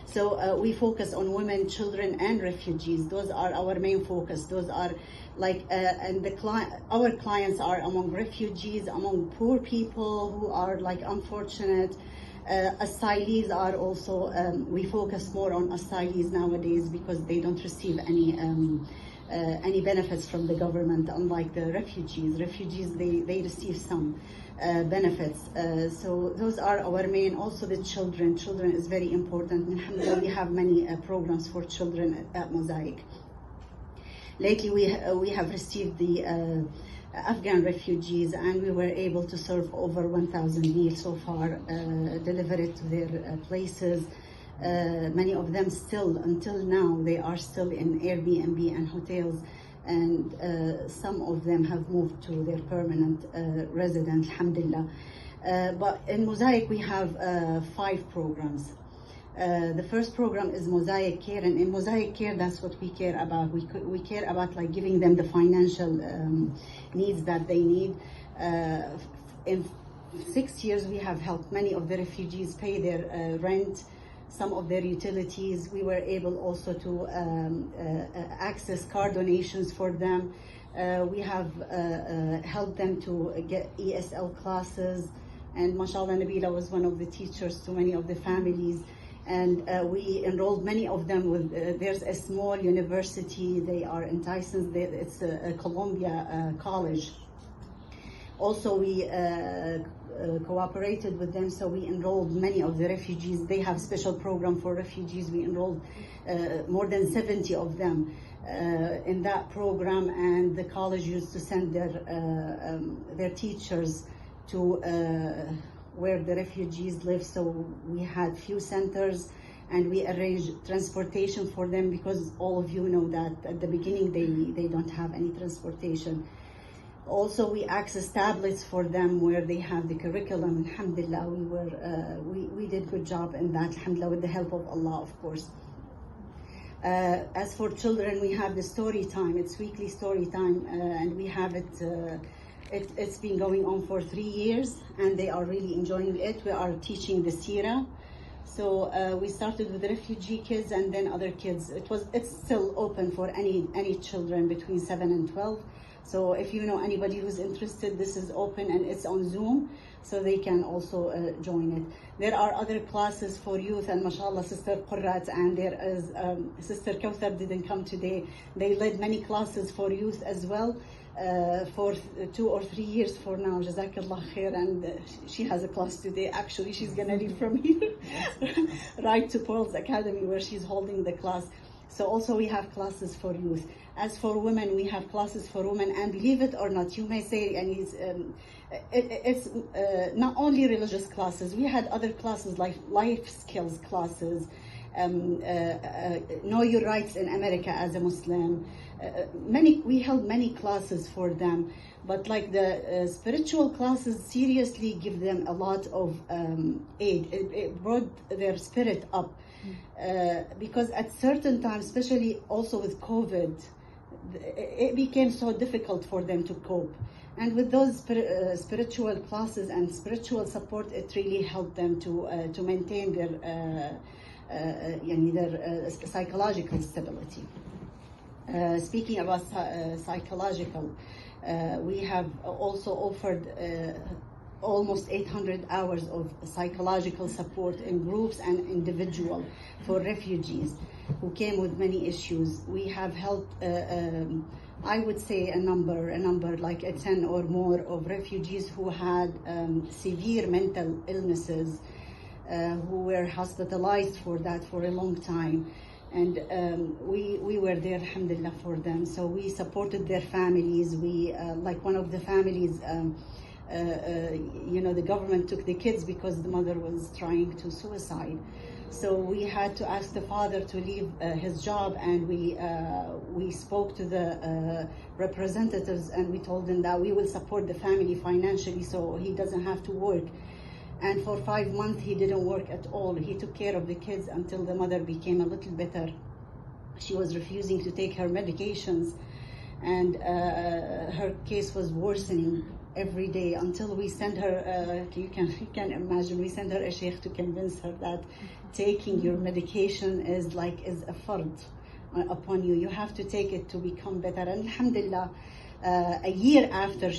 So we focus on women, children, and refugees. Those are our main focus. Those are and our clients are among refugees, among poor people who are unfortunate. Asylees are also, we focus more on asylees nowadays because they don't receive any benefits from the government, unlike the refugees. Refugees, they receive some benefits. So those are our main. Also the children. Children is very important. Alhamdulillah, we have many programs for children at Mosaic. Lately, we have received the Afghan refugees, and we were able to serve over 1,000 meals so far, deliver it to their places. Many of them still, until now, they are still in Airbnb and hotels, and some of them have moved to their permanent residence, alhamdulillah. But in Mosaic, we have 5 programs. The first program is Mosaic Care, and in Mosaic Care, that's what we care about. We care about giving them the financial needs that they need. In 6 years, we have helped many of the refugees pay their rent, some of their utilities. We were able also to access car donations for them. We have helped them to get ESL classes, and mashallah, Nabila was one of the teachers to many of the families. And we enrolled many of them with, there's a small university, they are in Tyson, it's a Columbia college. Also, we cooperated with them, so we enrolled many of the refugees. They have special program for refugees. We enrolled more than 70 of them in that program, and the college used to send their teachers to where the refugees live. So we had few centers, and we arranged transportation for them, because all of you know that at the beginning they don't have any transportation. Also, we access tablets for them where they have the curriculum. Alhamdulillah, we did good job in that, alhamdulillah, with the help of Allah, of course. As for children, we have the story time. It's weekly story time, and we have it. It's been going on for 3 years, and they are really enjoying it. We are teaching the Sira. So we started with refugee kids and then other kids. It's still open for any children between 7 and 12. So if you know anybody who's interested, this is open and it's on Zoom, so they can also join it. There are other classes for youth, and mashallah, Sister Qurrat and there is Sister Kawthar didn't come today. They led many classes for youth as well. For 2 or 3 years for now, Jazakallah khair, and she has a class today. Actually, she's gonna leave from here right to Pearl's Academy, where she's holding the class. So also we have classes for youth. As for women, we have classes for women, and believe it or not, you may say, and it's not only religious classes. We had other classes like life skills classes, know your rights in America as a Muslim. We held many classes for them, but like the spiritual classes seriously give them a lot of aid. It brought their spirit up, because at certain times, especially also with COVID, it became so difficult for them to cope. And with those spiritual classes and spiritual support, it really helped them to maintain their psychological stability. Speaking about psychological, we have also offered almost 800 hours of psychological support in groups and individual for refugees who came with many issues. We have helped, I would say a number like 10 or more of refugees who had severe mental illnesses, who were hospitalized for that for a long time. And we were there, alhamdulillah, for them. So we supported their families. We, like one of the families, the government took the kids because the mother was trying to suicide. So we had to ask the father to leave his job, and we spoke to the representatives, and we told them that we will support the family financially so he doesn't have to work. And for 5 months, he didn't work at all. He took care of the kids until the mother became a little better. She was refusing to take her medications, and her case was worsening. every day until we send her, you can imagine, we send her a sheikh to convince her that taking your medication is a fard upon you. You have to take it to become better. And alhamdulillah, a year after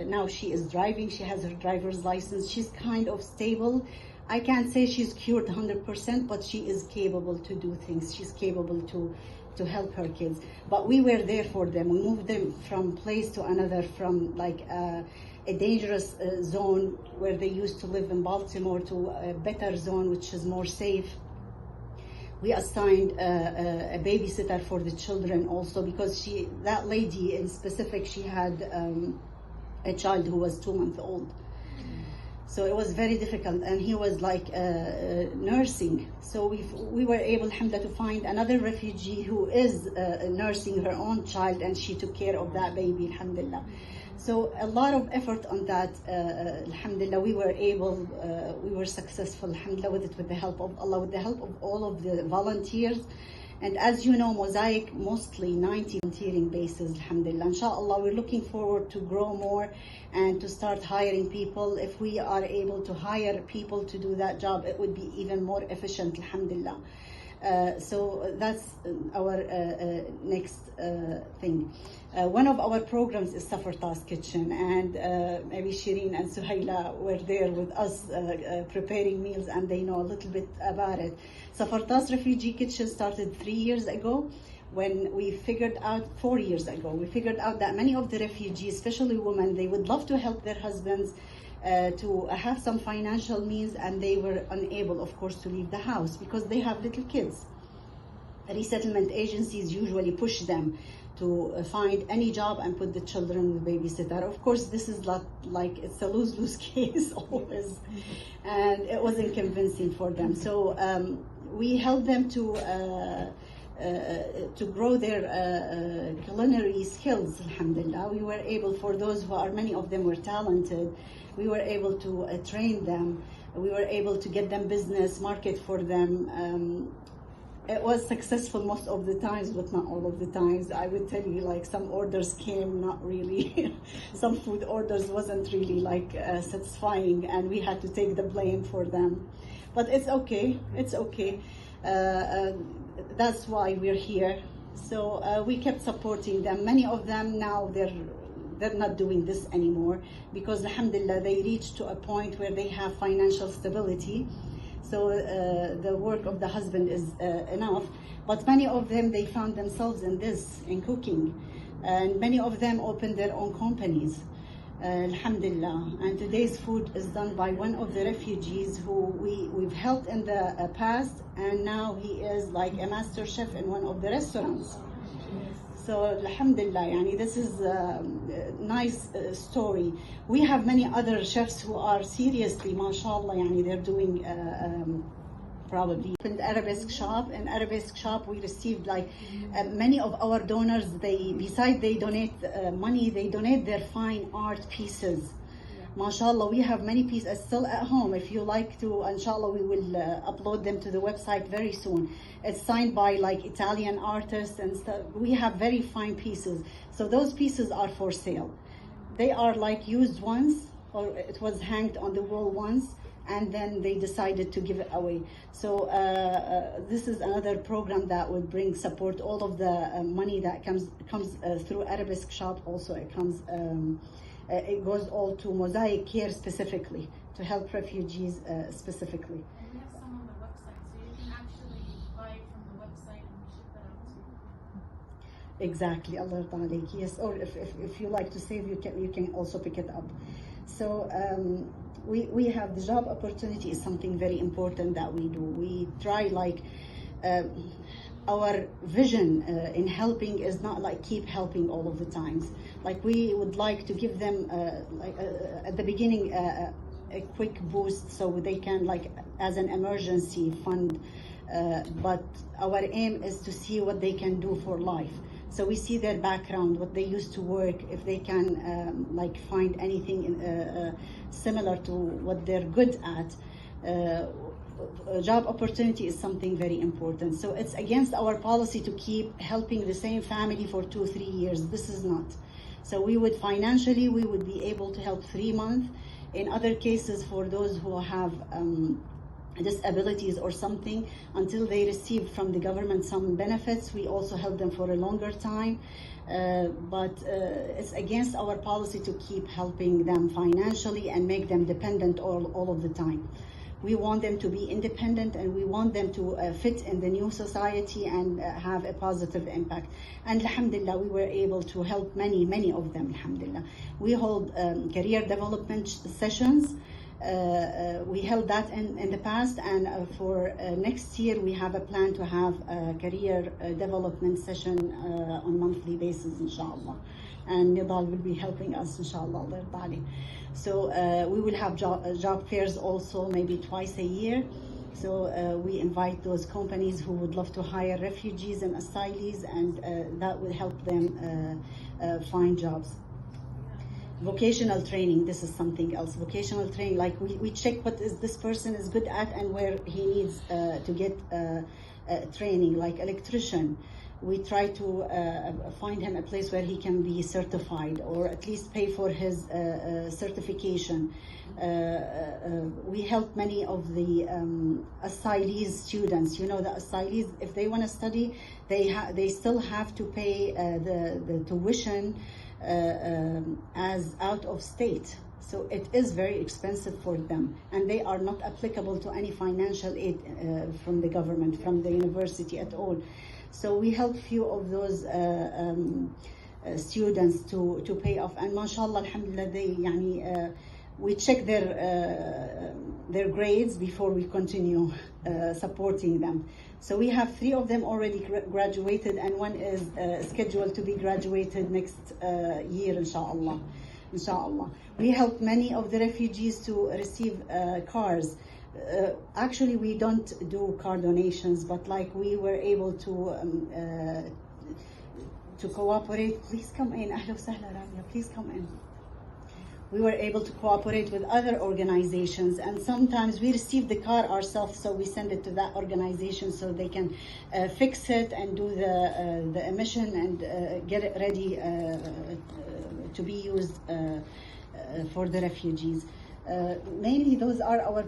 now she is driving, she has her driver's license, she's kind of stable. I can't say she's cured 100%, but she is capable to do things. She's capable to help her kids. But we were there for them. We moved them from place to another, from a dangerous zone where they used to live in Baltimore to a better zone which is more safe. We assigned a babysitter for the children also, because that lady in specific, she had a child who was 2 months old. So it was very difficult, and he was nursing. So we were able, alhamdulillah, to find another refugee who is nursing her own child, and she took care of that baby, alhamdulillah. So a lot of effort on that, alhamdulillah, we were successful, alhamdulillah, with the help of Allah, with the help of all of the volunteers. And as you know, Mosaic, mostly 90 volunteering bases, alhamdulillah. Inshallah, we're looking forward to grow more and to start hiring people. If we are able to hire people to do that job, it would be even more efficient, alhamdulillah. So that's our next thing. One of our programs is Safartas Kitchen, and maybe Shireen and Suhaila were there with us preparing meals, and they know a little bit about it. Safartas Refugee Kitchen started 3 years ago, when we figured out, 4 years ago, we figured out that many of the refugees, especially women, they would love to help their husbands to have some financial means, and they were unable, of course, to leave the house because they have little kids. Resettlement agencies usually push them to find any job and put the children with babysitter. Of course, this is not it's a lose-lose case always, and it wasn't convincing for them. So we helped them to grow their culinary skills, alhamdulillah. We were able, for those who are, many of them were talented, we were able to train them. We were able to get them business, market for them. It was successful most of the times, but not all of the times. I would tell you, some orders came not really, some food orders wasn't really satisfying, and we had to take the blame for them. But it's okay, it's okay. That's why we're here. So we kept supporting them. Many of them now, they're not doing this anymore, because alhamdulillah, they reached to a point where they have financial stability. So the work of the husband is enough. But many of them, they found themselves in cooking. And many of them opened their own companies, alhamdulillah. And today's food is done by one of the refugees who we've helped in the past, and now he is like a master chef in one of the restaurants. So alhamdulillah, yani this is a nice story. We have many other chefs who are seriously, mashallah, yani they're doing probably in Arabesque shop. In Arabesque shop, we received many of our donors. Besides they donate money, they donate their fine art pieces. MashaAllah, we have many pieces still at home. If you like to, inshallah, we will upload them to the website very soon. It's signed by Italian artists and stuff. We have very fine pieces. So those pieces are for sale. They are used once, or it was hanged on the wall once, and then they decided to give it away. So this is another program that would bring support. All of the money that comes through Arabesque shop also, it goes all to Mosaic Care specifically, to help refugees specifically. And we have some on the website, so you can actually buy from the website and ship that out to you. Exactly, Allah yarda alayk. Yes, or if you like to save, you can also pick it up. So we have the job opportunity is something very important that we do. We try our vision in helping is not keep helping all of the times. We would like to give them at the beginning a quick boost so they can as an emergency fund, but our aim is to see what they can do for life. So we see their background, what they used to work, if they can find anything similar to what they're good at. Job opportunity is something very important. So it's against our policy to keep helping the same family for 2-3 years. This is not. So we would financially, we would be able to help 3 months. In other cases, for those who have disabilities or something, until they receive from the government some benefits, we also help them for a longer time. But it's against our policy to keep helping them financially and make them dependent all of the time. We want them to be independent, and we want them to fit in the new society and have a positive impact. And alhamdulillah, we were able to help many of them, alhamdulillah. We hold career development sessions. We held that in the past, and for next year we have a plan to have a career development session on monthly basis, inshallah. And Nidal will be helping us, inshallah. So we will have job fairs also, maybe twice a year. So we invite those companies who would love to hire refugees and asylees, and that will help them find jobs. Vocational training, this is something else. Vocational training, like we check what this person is good at and where he needs to get training, like electrician. We try to find him a place where he can be certified, or at least pay for his certification. We help many of the asylees students. You know, the asylees, if they want to study, they still have to pay the tuition as out of state. So it is very expensive for them, and they are not applicable to any financial aid from the government, from the university at all. So we help few of those students to pay off, and mashallah, alhamdulillah, they we check their grades before we continue supporting them. So we have 3 of them already graduated, and 1 is scheduled to be graduated next year, inshallah. Inshallah. We help many of the refugees to receive cars. Actually, we don't do car donations, but like we were able to cooperate. Please come in. Ahla wa sahla, Ramya. Please come in. We were able to cooperate with other organizations, and sometimes we receive the car ourselves, so we send it to that organization so they can fix it and do the emission and get it ready to be used for the refugees. Mainly those are our